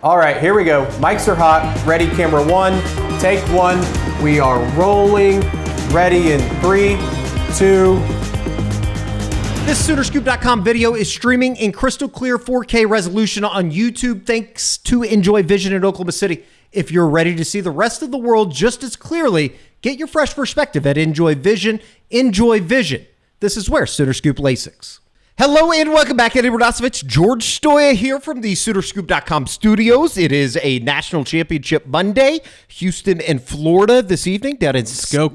All right, here we go. Mics are hot. Ready, camera one. Take one. We are rolling. Ready in 3, 2. This Soonerscoop.com video is streaming in crystal clear 4K resolution on YouTube thanks to Enjoy Vision in Oklahoma City. If you're ready to see the rest of the world just as clearly, get your fresh perspective at Enjoy Vision. Enjoy Vision. This is where Sooner Scoop LASIX. Hello and welcome back, Eddie Radosovich. George Stoya here from the Soonerscoop.com studios. It is a national championship Monday. Houston and Florida this evening down in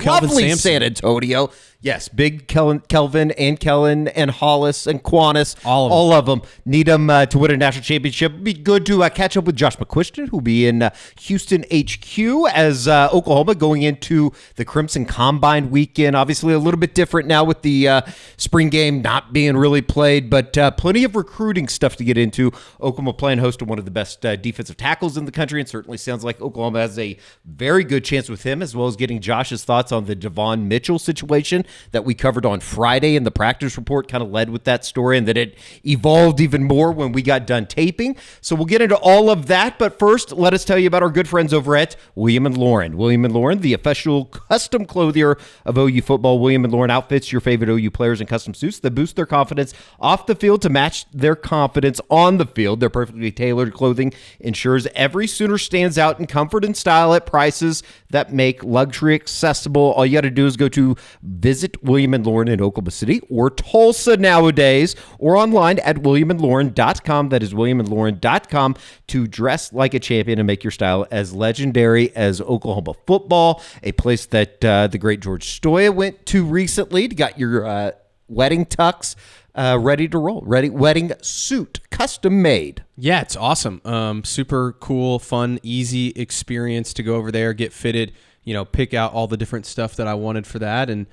lovely San Antonio. Yes, big Kelvin and Kellen and Hollis and Quanis. All of them need them to win a national championship. It'd be good to catch up with Josh McQuiston, who'll be in Houston HQ as Oklahoma going into the Crimson Combine weekend. Obviously a little bit different now with the spring game not being really played, but plenty of recruiting stuff to get into. Oklahoma playing host to one of the best defensive tackles in the country, and certainly sounds like Oklahoma has a very good chance with him, as well as getting Josh's thoughts on the Devon Mitchell situation that we covered on Friday in the practice report, kind of led with that story, and that it evolved even more when we got done taping. So we'll get into all of that, but first, let us tell you about our good friends over at William & Lauren. William & Lauren, the official custom clothier of OU football. William & Lauren outfits your favorite OU players in custom suits that boost their confidence off the field to match their confidence on the field. Their perfectly tailored clothing ensures every Sooner stands out in comfort and style at prices that make luxury accessible. All you got to do is go to visit William & Lauren in Oklahoma City or Tulsa nowadays, or online at williamandlauren.com. That is williamandlauren.com to dress like a champion and make your style as legendary as Oklahoma football, a place that the great George Stoya went to recently. Got your wedding tux ready to roll. Wedding suit, custom made. Yeah, it's awesome. Super cool, fun, easy experience to go over there, get fitted, pick out all the different stuff that I wanted for that, and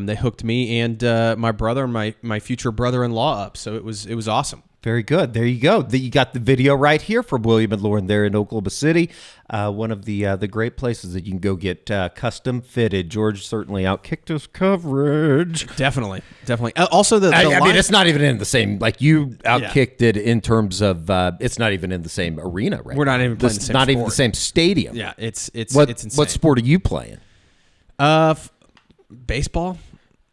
they hooked me and my brother, my future brother-in-law up. So it was awesome. Very good. There you go. You got the video right here from William & Lauren there in Oklahoma City. One of the great places that you can go get custom fitted. George certainly outkicked his coverage. Definitely. Also, I mean, it's not even in the same, like you outkicked it in terms of, it's not even in the same arena, right? We're not even playing the same not sport. even the same stadium. Yeah, it's insane. What sport are you playing? Baseball.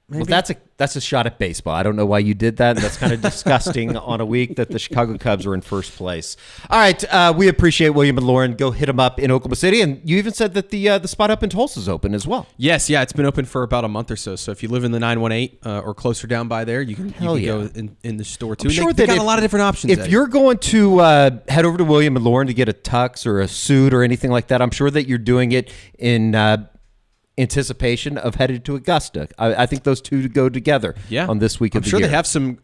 Maybe? Well, that's a shot at baseball. I don't know why you did that. That's kind of disgusting on a week that the Chicago Cubs are in first place. All right, we appreciate William & Lauren. Go hit them up in Oklahoma City. And you even said that the spot up in Tulsa is open as well. Yes, it's been open for about a month or so. So if you live in the 918 or closer down by there, you can go in the store too. I'm sure they got a lot of different options. If you're going to head over to William & Lauren to get a tux or a suit or anything like that, I'm sure that you're doing it in anticipation of headed to Augusta. I think those two go together on this week of the year. I'm sure they have some,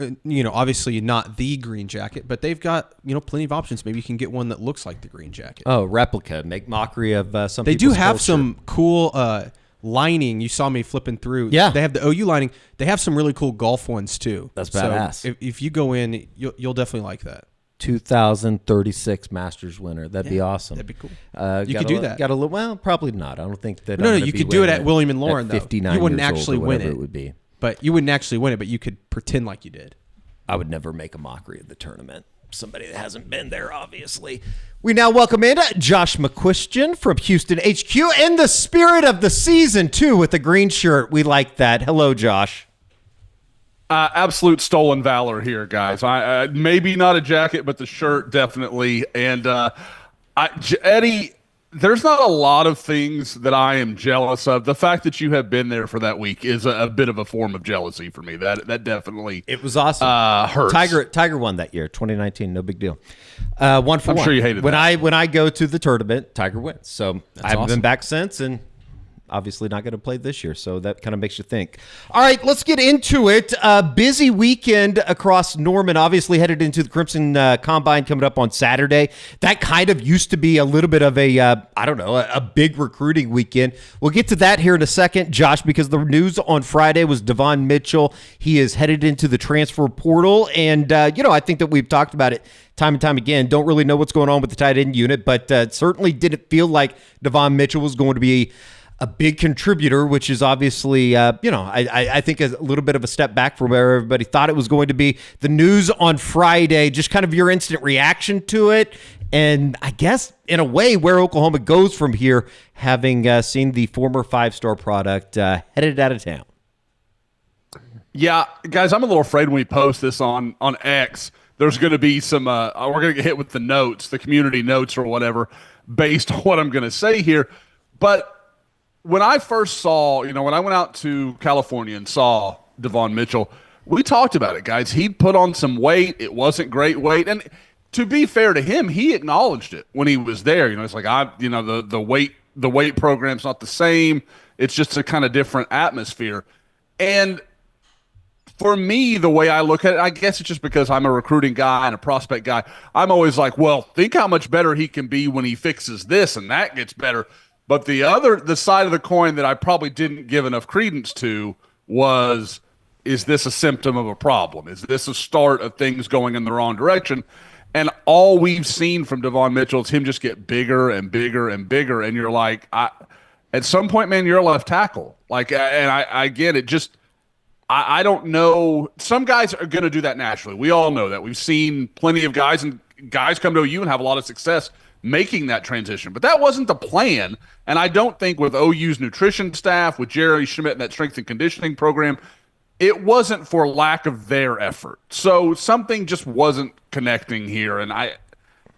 obviously not the green jacket, but they've got, plenty of options. Maybe you can get one that looks like the green jacket. Oh, replica. Make mockery of some They do have culture. some cool lining. You saw me flipping through. Yeah. They have the OU lining. They have some really cool golf ones too. That's badass. So if you go in, you'll definitely like that. 2036 Masters winner. That'd be awesome. That'd be cool. You could do that. Well, probably not. I don't think that. No, you could do it at William & Lauren, though. 59 you wouldn't years old actually or win whatever it. Would be. But you wouldn't actually win it, but you could pretend like you did. I would never make a mockery of the tournament. Somebody that hasn't been there, obviously. We now welcome in Josh McQuiston from Houston HQ in the spirit of the season, too, with the green shirt. We like that. Hello, Josh. Absolute stolen valor here, guys. I maybe not a jacket, but the shirt definitely. And Eddie, there's not a lot of things that I am jealous of. The fact that you have been there for that week is a bit of a form of jealousy for me. That definitely it was awesome. Hurts. Tiger won that year, 2019. No big deal. 1 for 1. I'm sure you hated when that. When I go to the tournament, Tiger wins. So I haven't awesome. been back since, and obviously not going to play this year, so that kind of makes you think. All right, let's get into it. Busy weekend across Norman, obviously headed into the Crimson Combine coming up on Saturday. That kind of used to be a little bit of a big recruiting weekend. We'll get to that here in a second, Josh, because the news on Friday was Davon Mitchell. He is headed into the transfer portal, and, I think that we've talked about it time and time again. Don't really know what's going on with the tight end unit, but certainly didn't feel like Davon Mitchell was going to be a big contributor, which is obviously, I think a little bit of a step back from where everybody thought it was going to be. The news on Friday, just kind of your instant reaction to it, and I guess in a way where Oklahoma goes from here, having seen the former 5-star product headed out of town. Yeah, guys, I'm a little afraid when we post this on X, there's going to be some, we're going to get hit with the notes, the community notes or whatever, based on what I'm going to say here. But when I first saw, when I went out to California and saw Devon Mitchell, we talked about it, guys. He'd put on some weight. It wasn't great weight. And to be fair to him, he acknowledged it when he was there. It's like, the weight program's not the same. It's just a kind of different atmosphere. And for me, the way I look at it, I guess it's just because I'm a recruiting guy and a prospect guy. I'm always like, well, think how much better he can be when he fixes this and that gets better. But the side of the coin that I probably didn't give enough credence to was, is this a symptom of a problem? Is this a start of things going in the wrong direction? And all we've seen from Devon Mitchell is him just get bigger and bigger and bigger. And you're like, at some point, man, you're a left tackle. I get it. Just, I don't know. Some guys are going to do that naturally. We all know that. We've seen plenty of guys come to OU and have a lot of success making that transition. But that wasn't the plan. And I don't think with OU's nutrition staff, with Jerry Schmidt and that strength and conditioning program, it wasn't for lack of their effort. So something just wasn't connecting here. And I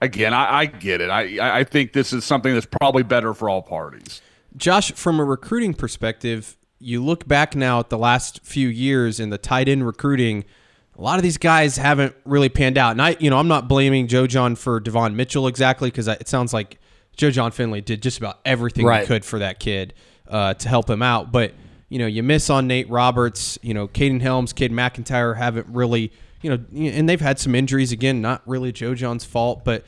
get it. I think this is something that's probably better for all parties. Josh, from a recruiting perspective, you look back now at the last few years in the tight end recruiting, a lot of these guys haven't really panned out. And I'm not blaming Joe John for Devon Mitchell exactly, because it sounds like Joe John Finley did just about everything he could for that kid to help him out. But you miss on Nate Roberts, Caden Helms, Cade McIntyre haven't really, and they've had some injuries. Again, not really Joe John's fault, but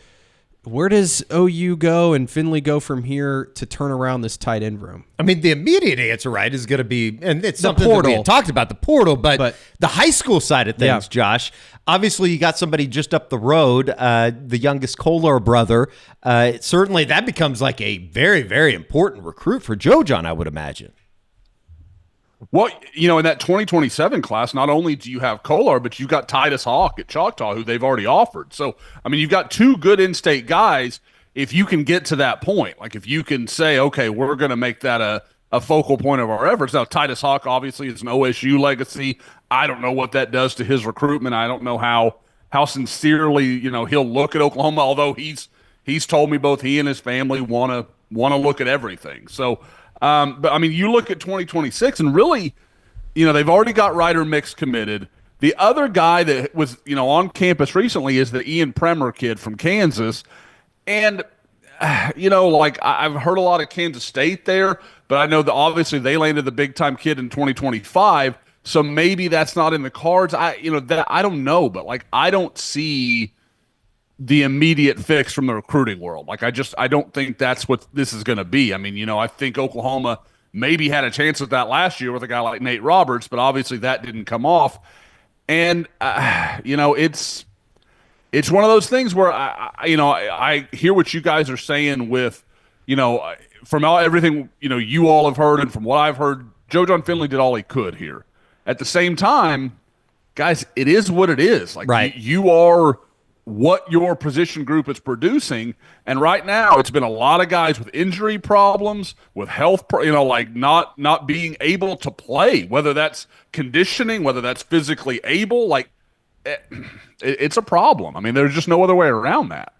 where does OU go and Finley go from here to turn around this tight end room? I mean, the immediate answer, right, is going to be, and it's something portal. that we had talked about, the portal, but the high school side of things, Josh, obviously you got somebody just up the road, the youngest Kolar brother. Certainly that becomes like a very, very important recruit for Joe John, I would imagine. Well, in that 2027 class, not only do you have Kolar, but you've got Titus Hawk at Choctaw, who they've already offered. So, I mean, you've got two good in-state guys if you can get to that point. Like, if you can say, okay, we're going to make that a focal point of our efforts. Now, Titus Hawk, obviously, is an OSU legacy. I don't know what that does to his recruitment. I don't know how sincerely, he'll look at Oklahoma, although he's told me both he and his family want to look at everything. So, but I mean, you look at 2026 and really, they've already got Ryder Mix committed. The other guy that was, on campus recently is the Ian Premer kid from Kansas. And, I've heard a lot of Kansas State there, but I know that obviously they landed the big time kid in 2025. So maybe that's not in the cards. I don't know, but I don't see the immediate fix from the recruiting world. I don't think that's what this is going to be. I mean, I think Oklahoma maybe had a chance at that last year with a guy like Nate Roberts, but obviously that didn't come off. And, it's one of those things where I hear what you guys are saying with, from everything, you all have heard and from what I've heard, Joe John Finley did all he could here. At the same time, guys, it is what it is. You are what your position group is producing. And right now it's been a lot of guys with injury problems, with health, not being able to play, whether that's conditioning, whether that's physically able, it's a problem. I mean, there's just no other way around that.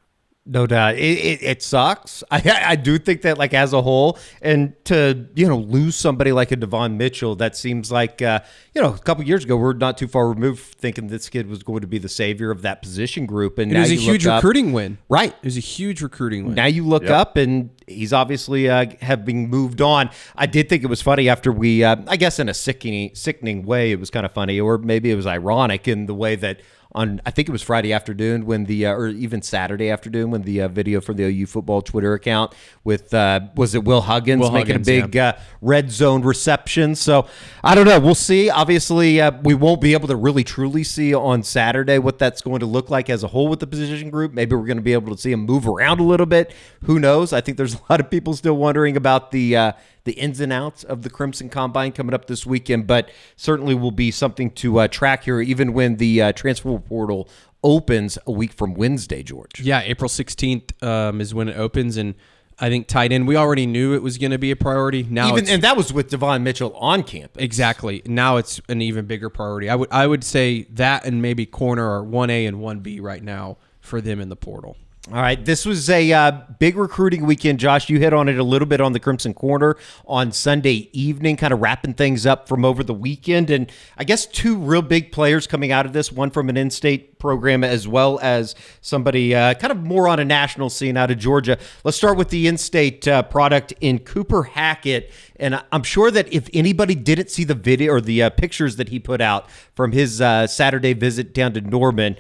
No doubt. It sucks. I do think that as a whole, and to, lose somebody like a Devon Mitchell, that seems like, a couple years ago, we're not too far removed thinking this kid was going to be the savior of that position group. And it was a huge recruiting win. Right. It was a huge recruiting win. Now you look up and he's obviously having moved on. I did think it was funny after we, I guess in a sickening way, it was kind of funny, or maybe it was ironic in the way that I think it was Friday afternoon when or even Saturday afternoon when the video from the OU football Twitter account with, was it Will Huggins making a big red zone reception? So I don't know. We'll see. Obviously, we won't be able to really truly see on Saturday what that's going to look like as a whole with the position group. Maybe we're going to be able to see him move around a little bit. Who knows? I think there's a lot of people still wondering about the the ins and outs of the Crimson Combine coming up this weekend, but certainly will be something to track here, even when the transfer portal opens a week from Wednesday, George. Yeah, April 16th is when it opens, and I think tight end, we already knew it was going to be a priority. Now, and that was with Davon Mitchell on campus. Exactly. Now it's an even bigger priority. I would say that and maybe corner are 1A and 1B right now for them in the portal. All right, this was a big recruiting weekend, Josh. You hit on it a little bit on the Crimson Corner on Sunday evening, kind of wrapping things up from over the weekend. And I guess two real big players coming out of this, one from an in-state program as well as somebody kind of more on a national scene out of Georgia. Let's start with the in-state product in Cooper Hackett. And I'm sure that if anybody didn't see the video or the pictures that he put out from his Saturday visit down to Norman,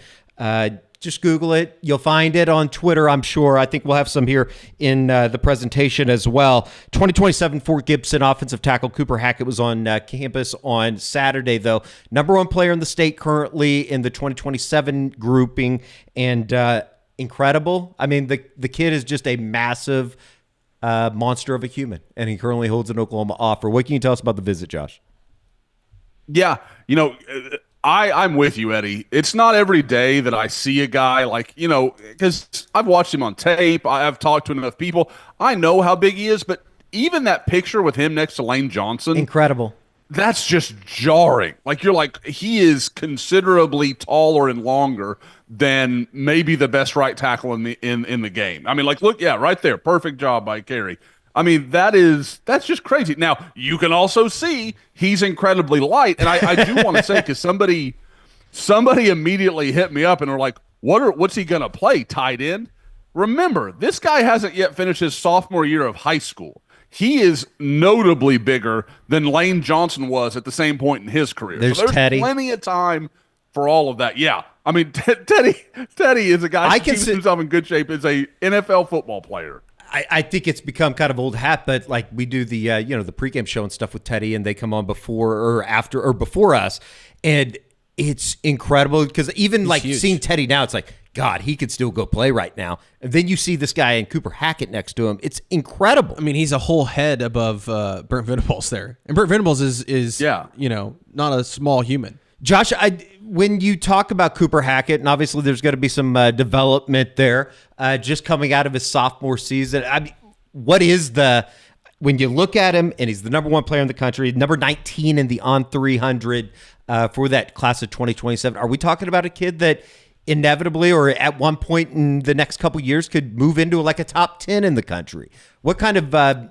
just Google it. You'll find it on Twitter, I'm sure. I think we'll have some here in the presentation as well. 2027 Fort Gibson offensive tackle Cooper Hackett was on campus on Saturday, though. Number one player in the state currently in the 2027 grouping, and incredible. I mean, the kid is just a massive monster of a human, and he currently holds an Oklahoma offer. What can you tell us about the visit, Josh? Yeah, I'm with you, Eddie. It's not every day that I see a guy like, because I've watched him on tape. I've talked to enough people. I know how big he is, but even that picture with him next to Lane Johnson. Incredible. That's just jarring. Like, you're like, he is considerably taller and longer than maybe the best right tackle in the game. I mean, like, look, yeah, right there. Perfect job by Carey. I mean, that's just crazy. Now, you can also see he's incredibly light. And I do want to say, because somebody immediately hit me up and were like, what's he going to play, tight end? Remember, this guy hasn't yet finished his sophomore year of high school. He is notably bigger than Lane Johnson was at the same point in his career. There's Teddy. Plenty of time for all of that. Yeah. I mean, Teddy is a guy who keeps himself in good shape as a NFL football player. I think it's become kind of old hat, but like we do the the pregame show and stuff with Teddy, and they come on before or after or before us, and it's incredible because even like huge. Seeing Teddy now, it's like, God, he could still go play right now. And then you see this guy in Cooper Hackett next to him. It's incredible. I mean, he's a whole head above Brent Venables there, and Brent Venables is not a small human. Josh, when you talk about Cooper Hackett, and obviously there's going to be some development there, just coming out of his sophomore season, I mean, when you look at him, and he's the number one player in the country, number 19 in the On 300 for that class of 2027, are we talking about a kid that inevitably or at one point in the next couple years could move into like a top 10 in the country? What kind of,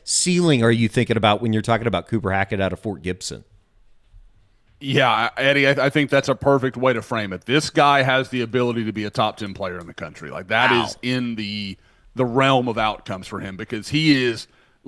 ceiling are you thinking about when you're talking about Cooper Hackett out of Fort Gibson? Yeah, Eddie, I think that's a perfect way to frame it. This guy has the ability to be a top 10 player in the country. Like, that is in the realm of outcomes for him, because he is,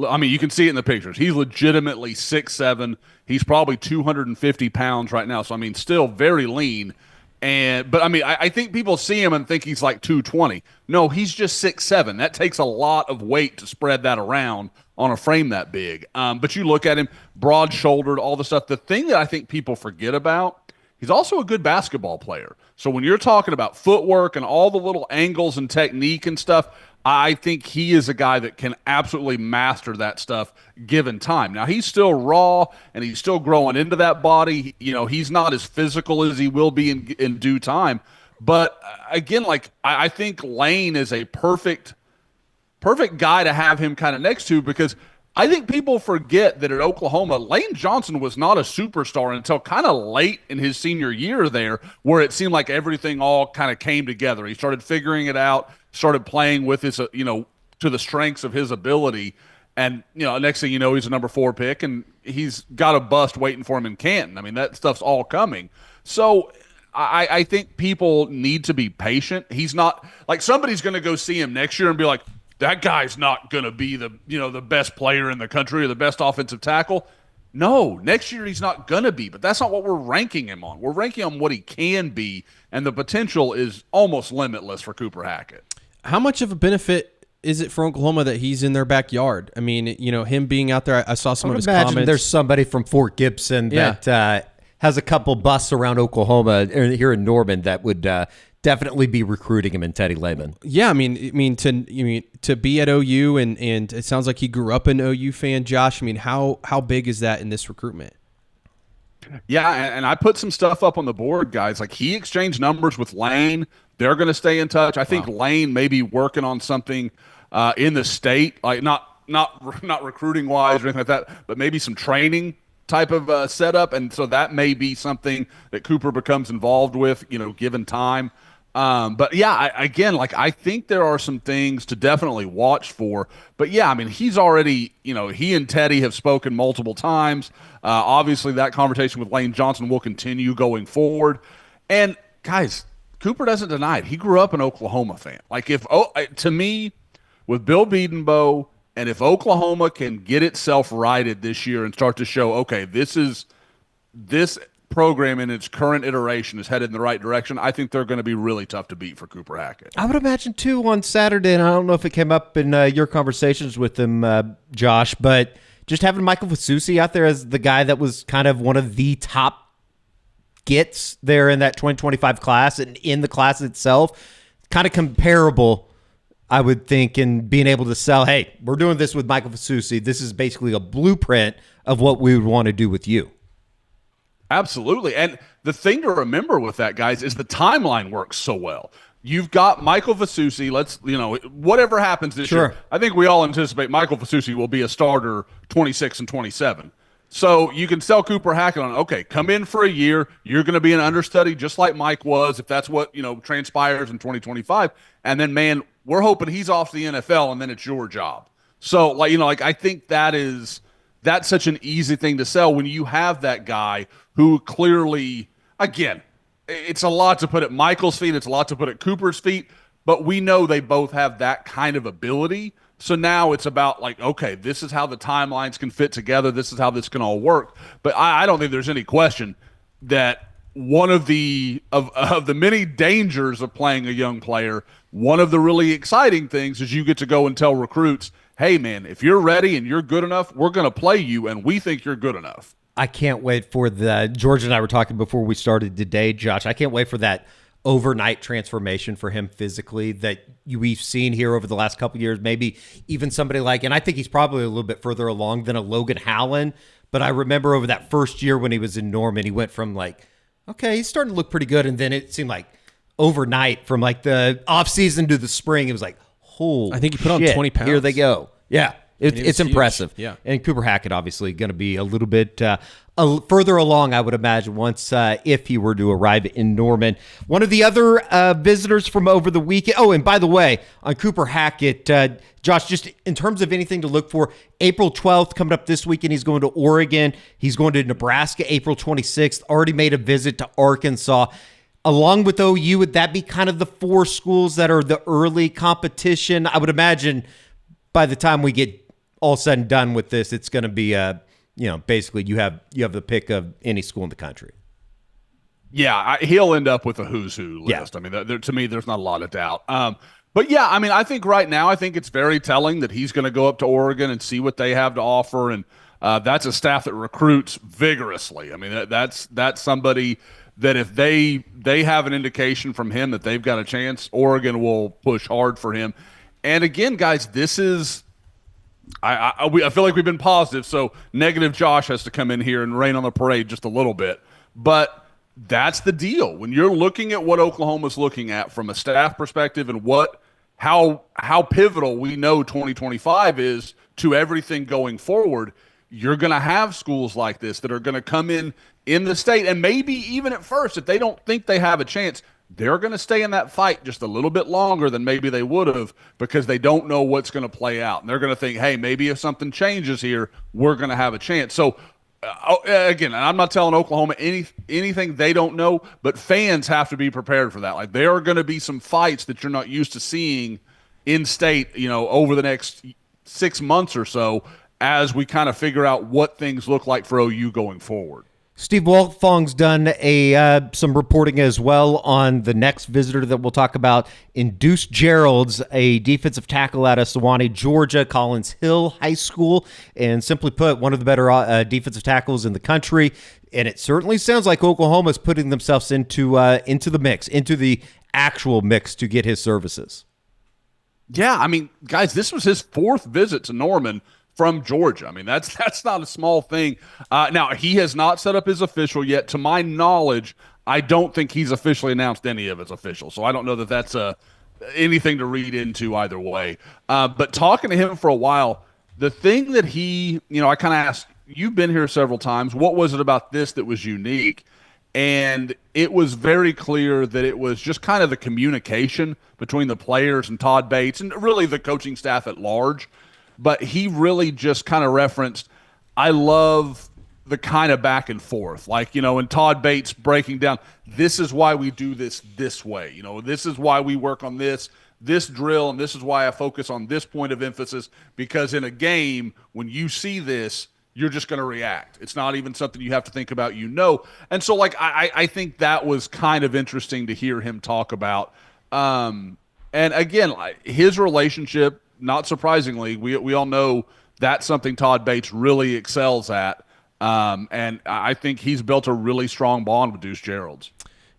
I mean, you can see it in the pictures. He's legitimately 6'7". He's probably 250 pounds right now. So, I mean, still very lean. But I mean, I think people see him and think he's like 220. No, he's just 6'7". That takes a lot of weight to spread that around on a frame that big. But you look at him, broad-shouldered, all the stuff. The thing that I think people forget about, he's also a good basketball player. So when you're talking about footwork and all the little angles and technique and stuff, I think he is a guy that can absolutely master that stuff given time. Now, he's still raw, and he's still growing into that body. He's not as physical as he will be in due time. But, again, like, I think Lane is a perfect guy to have him kind of next to, because I think people forget that at Oklahoma, Lane Johnson was not a superstar until kind of late in his senior year there, where it seemed like everything all kind of came together. He started figuring it out, started playing with his, to the strengths of his ability. And, next thing you know, he's a number 4 pick, and he's got a bust waiting for him in Canton. I mean, that stuff's all coming. So I think people need to be patient. He's not like somebody's going to go see him next year and be like, that guy's not going to be the best player in the country or the best offensive tackle. No, next year he's not going to be, but that's not what we're ranking him on. We're ranking on what he can be, and the potential is almost limitless for Cooper Hackett. How much of a benefit is it for Oklahoma that he's in their backyard? I mean, him being out there, I saw some of his comments. There's somebody from Fort Gibson that has a couple busts around Oklahoma or here in Norman that would definitely be recruiting him in Teddy Lehman. Yeah, I mean to be at OU and it sounds like he grew up an OU fan, Josh. I mean, how big is that in this recruitment? Yeah, and I put some stuff up on the board, guys. Like, he exchanged numbers with Lane. They're going to stay in touch. I think Lane may be working on something in the state, like not recruiting wise or anything like that, but maybe some training type of setup. And so that may be something that Cooper becomes involved with, given time. But yeah, I think there are some things to definitely watch for. But yeah, I mean, he's already, he and Teddy have spoken multiple times. Obviously, that conversation with Lane Johnson will continue going forward. And guys, Cooper doesn't deny it. He grew up an Oklahoma fan. Like, to me, with Bill Bedenbaugh, and if Oklahoma can get itself righted this year and start to show, okay, this program in its current iteration is headed in the right direction, I think they're going to be really tough to beat for Cooper Hackett. I would imagine, too, on Saturday, and I don't know if it came up in your conversations with him, Josh, but just having Michael Fasusi out there as the guy that was kind of one of the top gets there in that 2025 class and in the class itself, kind of comparable, I would think, in being able to sell, hey, we're doing this with Michael Fasusi. This is basically a blueprint of what we would want to do with you. Absolutely. And the thing to remember with that, guys, is the timeline works so well. You've got Michael Fasusi. Whatever happens this year, I think we all anticipate Michael Fasusi will be a starter 26 and 27. So you can sell Cooper Hackett on, okay, come in for a year. You're going to be an understudy just like Mike was, if that's what, transpires in 2025. And then, man, we're hoping he's off to the NFL and then it's your job. So, I think that's such an easy thing to sell when you have that guy who clearly, again, it's a lot to put at Michael's feet. It's a lot to put at Cooper's feet, but we know they both have that kind of ability. So now it's about okay, this is how the timelines can fit together. This is how this can all work. But I don't think there's any question that one of the many dangers of playing a young player, one of the really exciting things is you get to go and tell recruits, hey, man, if you're ready and you're good enough, we're going to play you, and we think you're good enough. I can't wait for George and I were talking before we started today, Josh. I can't wait for that overnight transformation for him physically that we've seen here over the last couple of years. Maybe even somebody and I think he's probably a little bit further along than a Logan Howland. But I remember over that first year when he was in Norman, he went from okay, he's starting to look pretty good. And then it seemed like overnight from the offseason to the spring, it was holy I think he put on 20 pounds. Here they go. Yeah. It's impressive. Huge. Yeah. And Cooper Hackett obviously going to be a little bit further along, I would imagine, once if he were to arrive in Norman. One of the other visitors from over the weekend. Oh, and by the way, on Cooper Hackett, Josh, just in terms of anything to look for, April 12th coming up this weekend, he's going to Oregon. He's going to Nebraska April 26th. Already made a visit to Arkansas. Along with OU, would that be kind of the four schools that are the early competition? I would imagine by the time we get all said and done with this, it's going to be basically you have the pick of any school in the country. Yeah, he'll end up with a who's who list. Yeah. I mean, to me, there's not a lot of doubt. But yeah, I mean, I think right now, it's very telling that he's going to go up to Oregon and see what they have to offer, and that's a staff that recruits vigorously. I mean, that's somebody that if they have an indication from him that they've got a chance, Oregon will push hard for him. And again, guys, this is. I feel like we've been positive, so negative Josh has to come in here and rain on the parade just a little bit. But that's the deal. When you're looking at what Oklahoma's looking at from a staff perspective and how pivotal we know 2025 is to everything going forward, you're going to have schools like this that are going to come in the state, and maybe even at first, if they don't think they have a chance, they're going to stay in that fight just a little bit longer than maybe they would have because they don't know what's going to play out. And they're going to think, hey, maybe if something changes here, we're going to have a chance. So, again, and I'm not telling Oklahoma anything they don't know, but fans have to be prepared for that. There are going to be some fights that you're not used to seeing in state, over the next 6 months or so as we kind of figure out what things look like for OU going forward. Steve Wolfong's done some reporting as well on the next visitor that we'll talk about in Deuce Gerald's, a defensive tackle out of Sewanee, Georgia, Collins Hill High School, and simply put, one of the better defensive tackles in the country. And it certainly sounds like Oklahoma's putting themselves into the mix, into the actual mix to get his services. Yeah, I mean, guys, this was his 4th visit to Norman from Georgia. I mean, that's not a small thing. Now, he has not set up his official yet. To my knowledge, I don't think he's officially announced any of his officials, so I don't know that that's anything to read into either way. But talking to him for a while, the thing that I kind of asked, you've been here several times, what was it about this that was unique? And it was very clear that it was just kind of the communication between the players and Todd Bates and really the coaching staff at large. But he really just kind of referenced, I love the kind of back and forth. Like, and Todd Bates breaking down, this is why we do this way. This is why we work on this drill, and this is why I focus on this point of emphasis, because in a game, when you see this, you're just going to react. It's not even something you have to think about, And so, I think that was kind of interesting to hear him talk about. And again, his relationship, not surprisingly, we all know that's something Todd Bates really excels at. And I think he's built a really strong bond with Deuce Gerald's.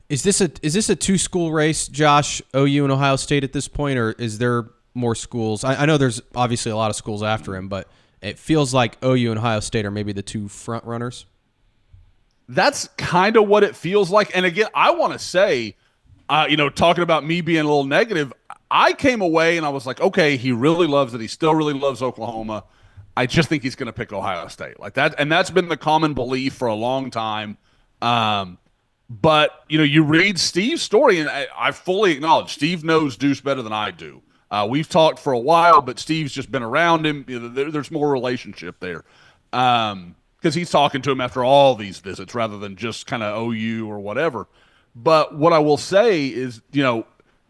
Is this a 2-school race, Josh, OU and Ohio State at this point, or is there more schools? I know there's obviously a lot of schools after him, but it feels like OU and Ohio State are maybe the 2 front runners. That's kind of what it feels like. And again, I want to say, talking about me being a little negative, I came away and I was like, okay, he really loves it. He still really loves Oklahoma. I just think he's going to pick Ohio State like that. And that's been the common belief for a long time. But, you read Steve's story, and I fully acknowledge Steve knows Deuce better than I do. We've talked for a while, but Steve's just been around him. There's more relationship there because he's talking to him after all these visits rather than just kind of OU or whatever. But what I will say is,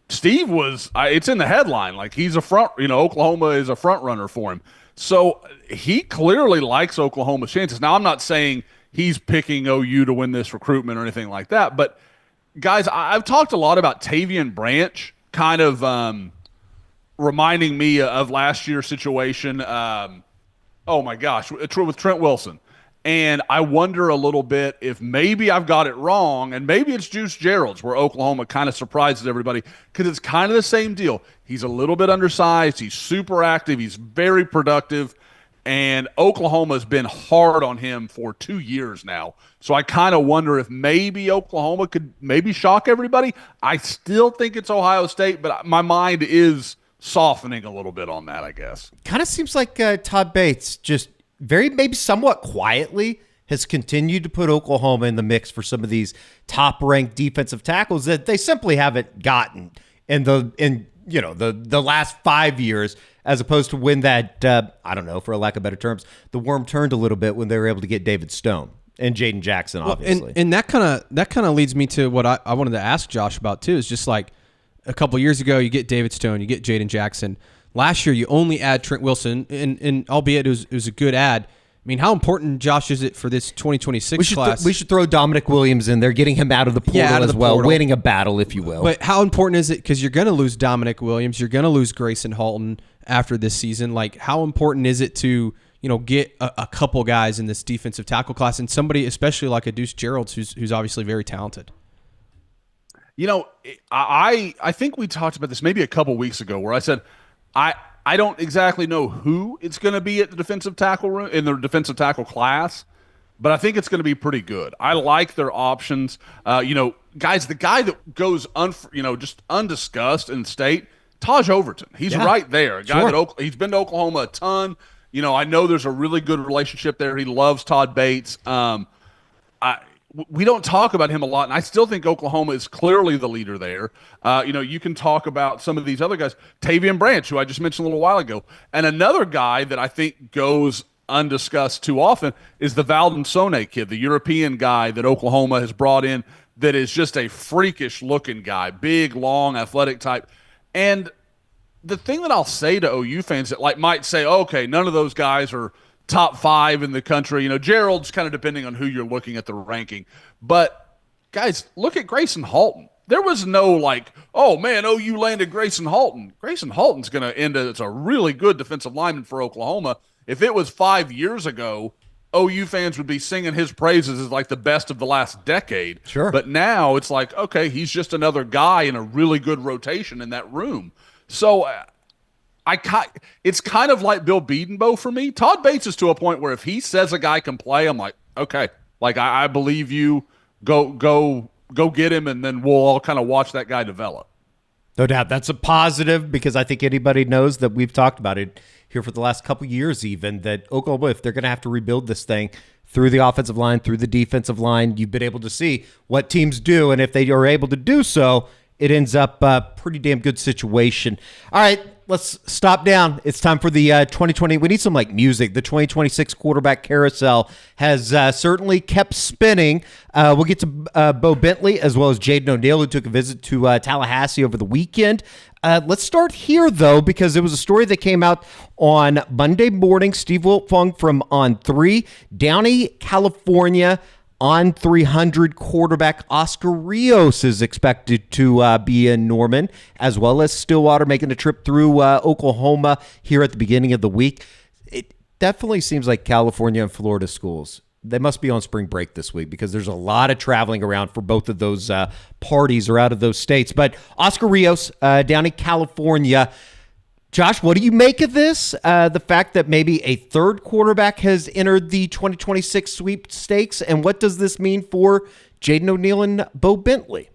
Steve it's in the headline. Like, he's Oklahoma is a front runner for him. So he clearly likes Oklahoma's chances. Now, I'm not saying he's picking OU to win this recruitment or anything like that. But, guys, I've talked a lot about Tavian Branch kind of reminding me of last year's situation. Oh, my gosh, with Trent Wilson. And I wonder a little bit if maybe I've got it wrong, and maybe it's Deuce Gerald's where Oklahoma kind of surprises everybody because it's kind of the same deal. He's a little bit undersized. He's super active. He's very productive. And Oklahoma's been hard on him for 2 years now. So I kind of wonder if maybe Oklahoma could maybe shock everybody. I still think it's Ohio State, but my mind is softening a little bit on that, I guess. Kind of seems like Todd Bates just maybe somewhat quietly has continued to put Oklahoma in the mix for some of these top-ranked defensive tackles that they simply haven't gotten in the last 5 years, as opposed to when that I don't know, for a lack of better terms, the worm turned a little bit when they were able to get David Stone and Jadon Jackson, obviously. And that kind of leads me to what I wanted to ask Josh about too. Is just like a couple years ago, you get David Stone, you get Jadon Jackson. Last year, you only add Trent Wilson, and albeit it was a good add. I mean, how important, Josh, is it for this 2026 class? We should throw Dominic Williams in there, getting him out of the portal as well, winning a battle, if you will. But how important is it? Because you're going to lose Dominic Williams, you're going to lose Grayson Halton after this season. Like, how important is it to get a couple guys in this defensive tackle class, and somebody especially like a Deuce Gerald's who's obviously very talented? I think we talked about this maybe a couple weeks ago where I said I don't exactly know who it's going to be at the defensive tackle room in the defensive tackle class, but I think it's going to be pretty good. I like their options. Guys, the guy that goes just undiscussed in state, Taj Overton. He's right there. A guy that he's been to Oklahoma a ton. I know there's a really good relationship there. He loves Todd Bates. We don't talk about him a lot, and I still think Oklahoma is clearly the leader there. You can talk about some of these other guys. Tavian Branch, who I just mentioned a little while ago. And another guy that I think goes undiscussed too often is the Valdon Sone kid, the European guy that Oklahoma has brought in that is just a freakish-looking guy, big, long, athletic type. And the thing that I'll say to OU fans that might say, okay, none of those guys are top 5 in the country. Gerald's kind of depending on who you're looking at the ranking. But guys, look at Grayson Halton. There was no like, oh man, OU landed Grayson Halton. Grayson Halton's going to end as a really good defensive lineman for Oklahoma. If it was 5 years ago, OU fans would be singing his praises as like the best of the last decade. Sure. But now it's like, okay, he's just another guy in a really good rotation in that room. So it's kind of like Bill Bedenbaugh for me. Todd Bates is to a point where if he says a guy can play, I'm like, okay, like I believe you. Go get him, and then we'll all kind of watch that guy develop. No doubt. That's a positive because I think anybody knows that we've talked about it here for the last couple years even, that Oklahoma, if they're going to have to rebuild this thing through the offensive line, through the defensive line, you've been able to see what teams do, and if they are able to do so, it ends up a pretty damn good situation. All right, let's stop down. It's time for the 2020. We need some like music. The 2026 quarterback carousel has certainly kept spinning. We'll get to Bowe Bentley as well as Jadon O'Neal, who took a visit to Tallahassee over the weekend. Let's start here, though, because there was a story that came out on Monday morning. Steve Wiltfong from On3, Downey, California. On 300 quarterback Oscar Rios is expected to be in Norman, as well as Stillwater making a trip through Oklahoma here at the beginning of the week. It definitely seems like California and Florida schools, they must be on spring break this week because there's a lot of traveling around for both of those parties or out of those states. But Oscar Rios down in California. Josh, what do you make of this? The fact that maybe a third quarterback has entered the 2026 sweepstakes, and what does this mean for Jadon O'Neal and Bowe Bentley?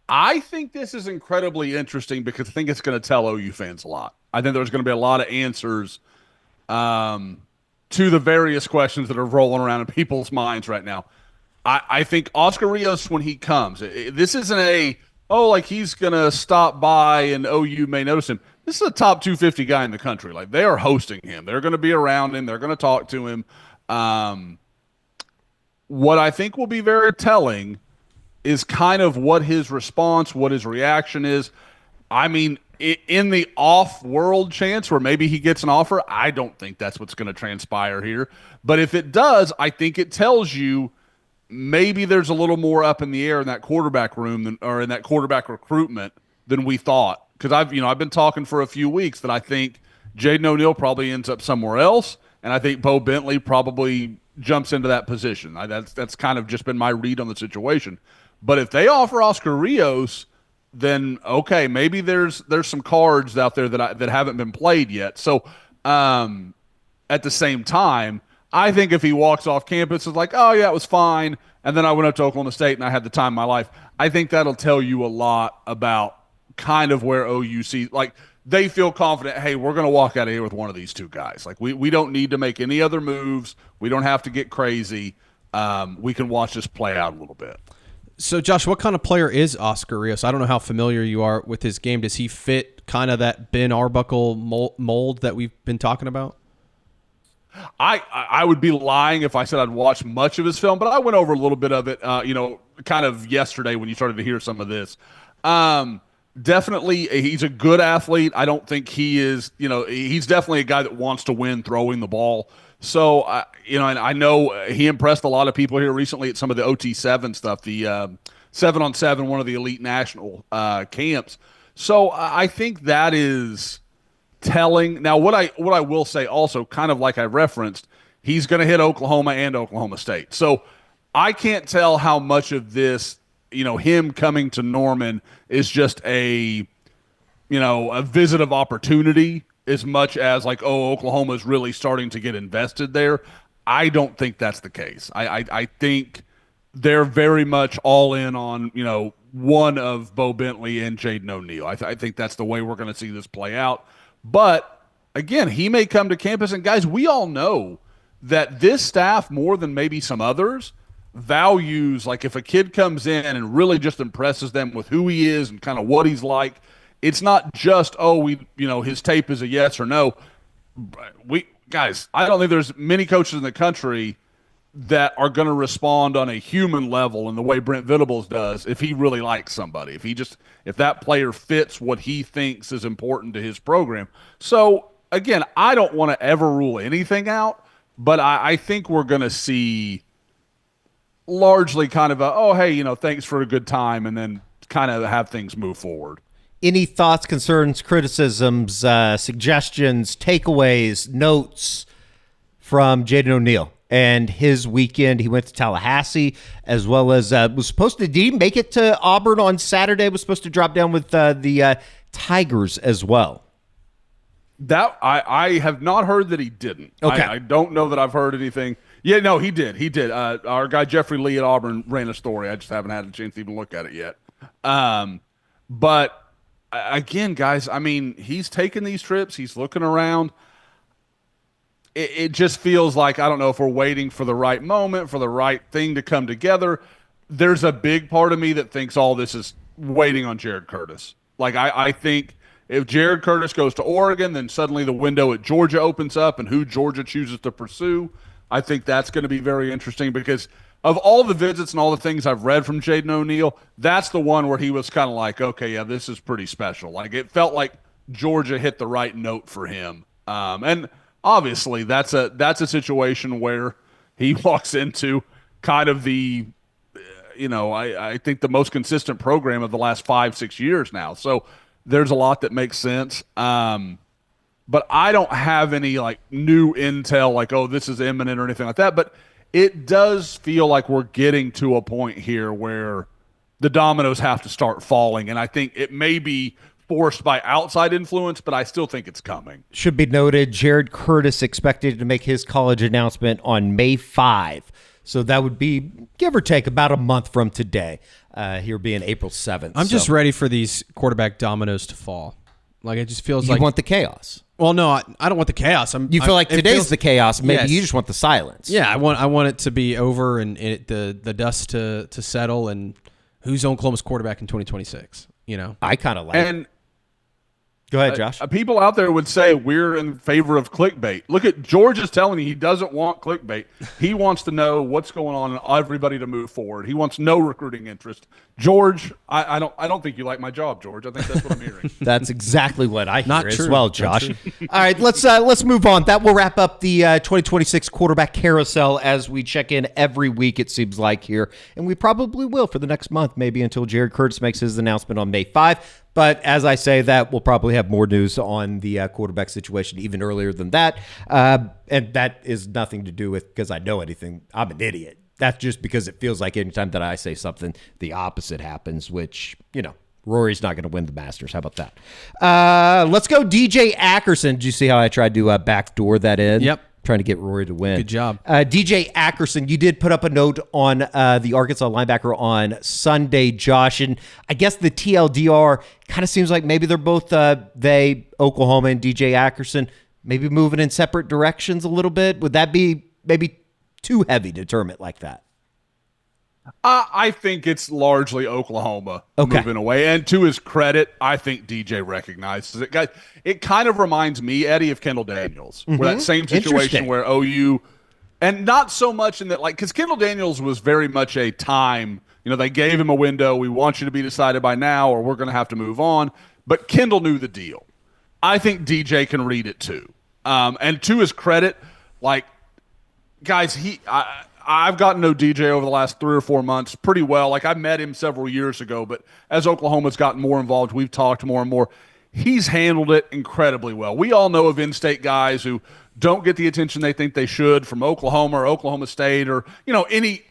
I think this is incredibly interesting because I think it's going to tell OU fans a lot. I think there's going to be a lot of answers to the various questions that are rolling around in people's minds right now. I think Oscar Rios, when he comes, this isn't like he's going to stop by and OU may notice him. This is a top 250 guy in the country. Like, they are hosting him. They're going to be around him. They're going to talk to him. What I think will be very telling is kind of what his response, what his reaction is. I mean, in the off-world chance where maybe he gets an offer, I don't think that's what's going to transpire here. But if it does, I think it tells you maybe there's a little more up in the air in that quarterback room or in that quarterback recruitment than we thought. Because I've been talking for a few weeks that I think Jadon O'Neal probably ends up somewhere else, and I think Bowe Bentley probably jumps into that position. That's kind of just been my read on the situation. But if they offer Oscar Rios, then okay, maybe there's some cards out there that haven't been played yet. So at the same time, I think if he walks off campus, it's like, oh, yeah, it was fine, and then I went up to Oklahoma State and I had the time of my life, I think that'll tell you a lot about kind of where OU sees, like, they feel confident, hey, we're going to walk out of here with one of these two guys. Like, we don't need to make any other moves. We don't have to get crazy. We can watch this play out a little bit. So, Josh, what kind of player is Oscar Rios? I don't know how familiar you are with his game. Does he fit kind of that Ben Arbuckle mold that we've been talking about? I would be lying if I said I'd watched much of his film, but I went over a little bit of it, kind of yesterday when you started to hear some of this. Definitely, he's a good athlete. I don't think he is, he's definitely a guy that wants to win throwing the ball. So, and I know he impressed a lot of people here recently at some of the OT7 stuff, the 7-on-7, one of the elite national camps. So I think that is telling. Now, what I will say also, kind of like I referenced, he's going to hit Oklahoma and Oklahoma State. So I can't tell how much of this, him coming to Norman is just a visit of opportunity as much as like, oh, Oklahoma is really starting to get invested there. I don't think that's the case. I think they're very much all in on, one of Bowe Bentley and Jadon O'Neal. I think that's the way we're going to see this play out. But again, he may come to campus, and guys, we all know that this staff, more than maybe some others, values, like, if a kid comes in and really just impresses them with who he is and kind of what he's like, it's not just, his tape is a yes or no. Guys, I don't think there's many coaches in the country that are going to respond on a human level in the way Brent Venables does if he really likes somebody, if that player fits what he thinks is important to his program. So again, I don't want to ever rule anything out, but I think we're going to see largely kind of oh, hey, thanks for a good time, and then kind of have things move forward. Any thoughts, concerns, criticisms, suggestions, takeaways, notes from Jadon O'Neal and his weekend? He went to Tallahassee, as well as was supposed to. Did he make it to Auburn on Saturday? Was supposed to drop down with the Tigers as well. That I have not heard that he didn't. Okay. I don't know that I've heard anything. Yeah, no, he did. He did. Our guy Jeffrey Lee at Auburn ran a story. I just haven't had a chance to even look at it yet. But again, guys, I mean, he's taking these trips. He's looking around. It just feels like, I don't know if we're waiting for the right moment, for the right thing to come together. There's a big part of me that thinks all this is waiting on Jared Curtis. Like, I think if Jared Curtis goes to Oregon, then suddenly the window at Georgia opens up and who Georgia chooses to pursue. I think that's going to be very interesting because of all the visits and all the things I've read from Jadon O'Neal, that's the one where he was kind of like, okay, yeah, this is pretty special. Like, it felt like Georgia hit the right note for him. And obviously that's a situation where he walks into kind of the, I think the most consistent program of the last 5-6 years now. So there's a lot that makes sense. But I don't have any like new intel like, oh, this is imminent or anything like that. But it does feel like we're getting to a point here where the dominoes have to start falling. And I think it may be forced by outside influence, but I still think it's coming. Should be noted, Jared Curtis expected to make his college announcement on May 5. So that would be, give or take, about a month from today, here being April 7th. I'm just ready for these quarterback dominoes to fall. Like, it just feels you like... You want the chaos. Well, no, I don't want the chaos. You feel like today's the chaos. Maybe yes. You just want the silence. Yeah, I want it to be over and the dust to settle. And who's Oklahoma's quarterback in 2026? I kind of like it. Go ahead, Josh. People out there would say we're in favor of clickbait. Look at George is telling you he doesn't want clickbait. He wants to know what's going on and everybody to move forward. He wants no recruiting interest. George, I don't think you like my job, George. I think that's what I'm hearing. That's exactly what I hear Not as true. well, Josh. All right, let's move on. That will wrap up the 2026 quarterback carousel as we check in every week, it seems like, here. And we probably will for the next month, maybe until Jared Curtis makes his announcement on May 5. But as I say that, we'll probably have more news on the quarterback situation even earlier than that. And that is nothing to do with because I know anything. I'm an idiot. That's just because it feels like anytime that I say something, the opposite happens, which, Rory's not going to win the Masters. How about that? Let's go DJ Ackerson. Did you see how I tried to backdoor that in? Yep. Trying to get Rory to win. Good job. DJ Ackerson, you did put up a note on the Arkansas linebacker on Sunday, Josh, and I guess the TLDR kind of seems like maybe they're both, Oklahoma and DJ Ackerson, maybe moving in separate directions a little bit. Would that be maybe too heavy to term it like that? I think it's largely Oklahoma moving away. And to his credit, I think DJ recognizes it. Guys, it kind of reminds me, Eddie, of Kendall Daniels. Where that same situation where OU, and not so much in that, like, because Kendall Daniels was very much a time, they gave him a window. We want you to be decided by now or we're going to have to move on. But Kendall knew the deal. I think DJ can read it too. And to his credit, like, guys, I've gotten to know DJ over the last 3 or 4 months pretty well. Like, I met him several years ago, but as Oklahoma's gotten more involved, we've talked more and more. He's handled it incredibly well. We all know of in-state guys who don't get the attention they think they should from Oklahoma or Oklahoma State or, any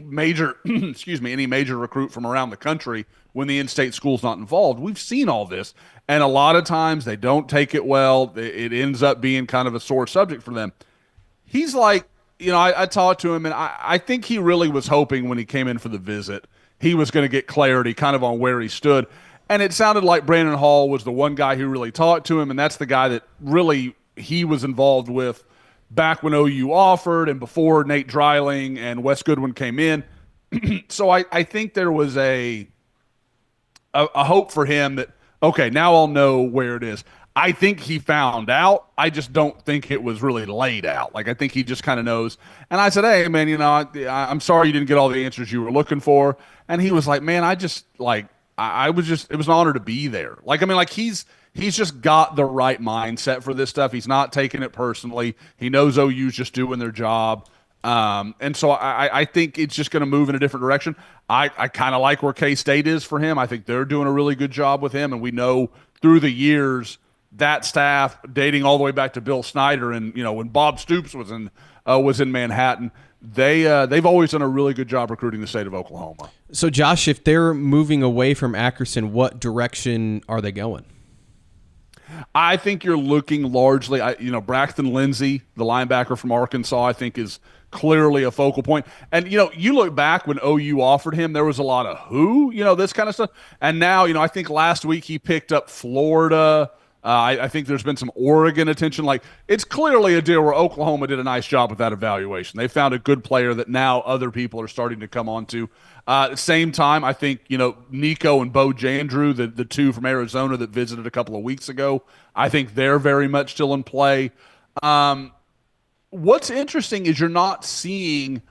major, any major recruit from around the country when the in-state school's not involved. We've seen all this, and a lot of times they don't take it well. It ends up being kind of a sore subject for them. He's like, I talked to him, and I think he really was hoping when he came in for the visit, he was going to get clarity kind of on where he stood. And it sounded like Brandon Hall was the one guy who really talked to him, and that's the guy that really he was involved with back when OU offered and before Nate Dreiling and Wes Goodwin came in. So I think there was a hope for him that, okay, now I'll know where it is. I think he found out. I just don't think it was really laid out. Like, I think he just kind of knows. And I said, hey, man, I'm sorry you didn't get all the answers you were looking for. And he was like, man, it was an honor to be there. Like, I mean, like, he's he's just got the right mindset for this stuff. He's not taking it personally. He knows OU's just doing their job. And so I think it's just going to move in a different direction. I kind of like where K-State is for him. I think they're doing a really good job with him, and we know through the years that staff, dating all the way back to Bill Snyder, and when Bob Stoops was in Manhattan, they've always done a really good job recruiting the state of Oklahoma. So Josh, if they're moving away from Ackerson, what direction are they going? I think you're looking largely, Braxton Lindsey, the linebacker from Arkansas, I think is clearly a focal point. And, you look back when OU offered him, there was a lot of this kind of stuff. And now, I think last week he picked up Florida. I think there's been some Oregon attention. Like, it's clearly a deal where Oklahoma did a nice job with that evaluation. They found a good player that now other people are starting to come on to. At the same time, I think, Nico and Bo Jandrew, the two from Arizona that visited a couple of weeks ago, I think they're very much still in play. What's interesting is you're not seeing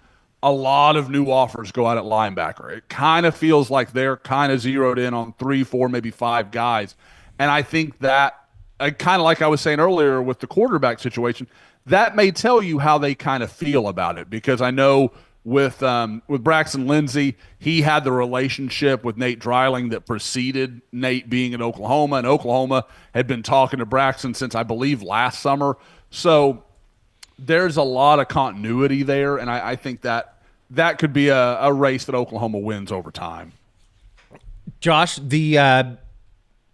a lot of new offers go out at linebacker. It kind of feels like they're kind of zeroed in on 3, 4, maybe 5 guys. And I think that, kind of like I was saying earlier with the quarterback situation, that may tell you how they kind of feel about it. Because I know with Braxton Lindsey, he had the relationship with Nate Dreiling that preceded Nate being in Oklahoma, and Oklahoma had been talking to Braxton since, I believe, last summer. So there's a lot of continuity there, and I think that could be a race that Oklahoma wins over time. Josh, the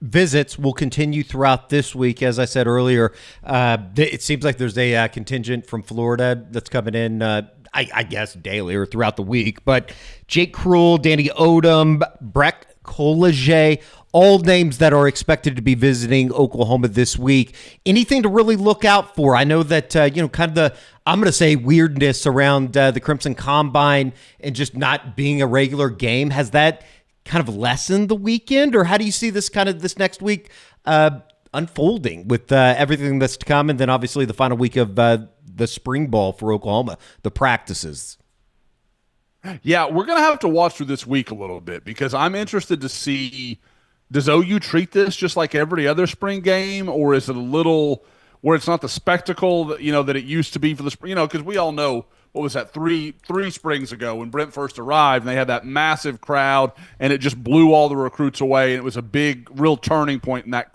visits will continue throughout this week. As I said earlier, it seems like there's a contingent from Florida that's coming in, I guess, daily or throughout the week. But Jake Krull, Danny Odom, Breck Collegier, all names that are expected to be visiting Oklahoma this week. Anything to really look out for? I know that, kind of I'm going to say weirdness around the Crimson Combine and just not being a regular game. Has that kind of lessened the weekend, or how do you see this next week unfolding with everything that's to come, and then obviously the final week of the spring ball for Oklahoma, the practices? Yeah, we're going to have to watch through this week a little bit, because I'm interested to see, does OU treat this just like every other spring game, or is it a little where it's not the spectacle that, that it used to be for the spring? Because we all know, what was that, three springs ago when Brent first arrived, and they had that massive crowd, and it just blew all the recruits away, and it was a big, real turning point in that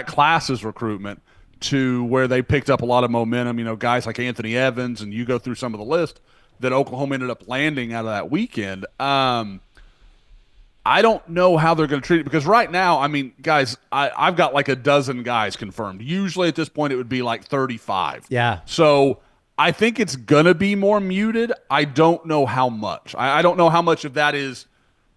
class's recruitment, to where they picked up a lot of momentum. Guys like Anthony Evans, and you go through some of the list that Oklahoma ended up landing out of that weekend. I don't know how they're going to treat it, because right now, guys, I've got like a dozen guys confirmed. Usually at this point it would be like 35. Yeah. So I think it's going to be more muted. I don't know how much. I don't know how much of that is,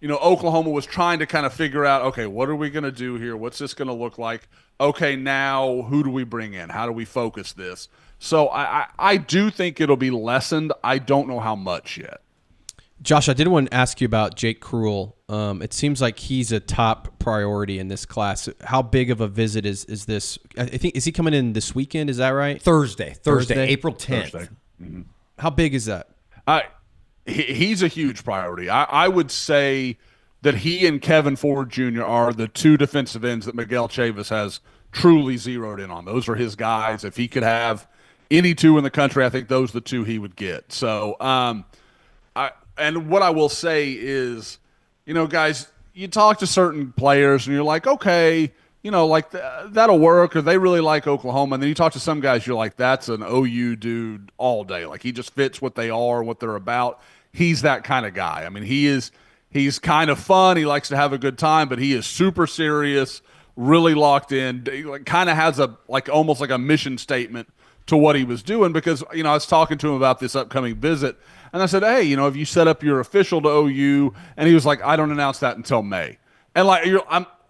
Oklahoma was trying to kind of figure out, okay, what are we going to do here? What's this going to look like? Okay, now who do we bring in? How do we focus this? So I do think it'll be lessened. I don't know how much yet. Josh, I did want to ask you about Jake Krull. It seems like he's a top priority in this class. How big of a visit is this? I think, is he coming in this weekend? Is that right? Thursday, April 10th. Thursday. Mm-hmm. How big is that? He's a huge priority. I would say that he and Kevin Ford Jr. are the two defensive ends that Miguel Chavis has truly zeroed in on. Those are his guys. If he could have any two in the country, I think those are the two he would get. So, and what I will say is, guys, you talk to certain players and you're like, okay, that'll work, or they really like Oklahoma. And then you talk to some guys, you're like, that's an OU dude all day. Like, he just fits what they are, what they're about. He's that kind of guy. He's kind of fun. He likes to have a good time, but he is super serious, really locked in, kind of has almost like a mission statement to what he was doing, because, I was talking to him about this upcoming visit, and I said, hey, have you set up your official to OU? And he was like, I don't announce that until May. And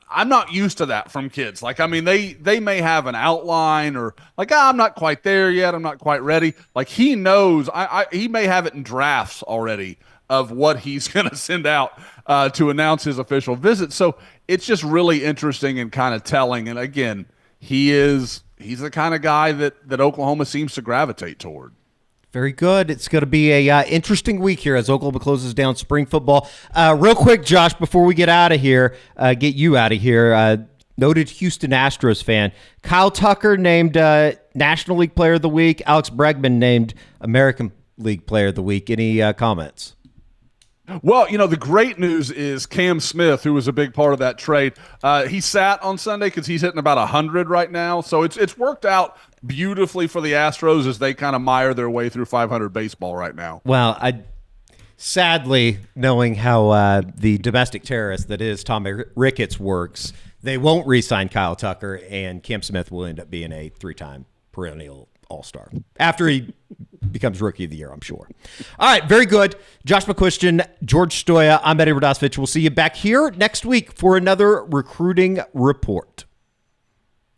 I'm not used to that from kids. They may have an outline, or I'm not quite there yet. I'm not quite ready. He knows, he may have it in drafts already of what he's going to send out to announce his official visit. So it's just really interesting and kind of telling. And again, he's the kind of guy that Oklahoma seems to gravitate toward. Very good. It's going to be a interesting week here as Oklahoma closes down spring football. Real quick, Josh, before we get you out of here, noted Houston Astros fan. Kyle Tucker named National League Player of the Week. Alex Bregman named American League Player of the Week. Any comments? Well, the great news is Cam Smith, who was a big part of that trade. He sat on Sunday because he's hitting about 100 right now. So it's worked out beautifully for the Astros as they kind of mire their way through 500 baseball right now. Well, sadly, knowing how the domestic terrorist that is Tommy Ricketts works, they won't re-sign Kyle Tucker, and Cam Smith will end up being a 3-time perennial All-Star after he becomes Rookie of the Year, I'm sure. All right, very good. Josh McCuistion, George Stoya, I'm Eddie Radosevich. We'll see you back here next week for another recruiting report.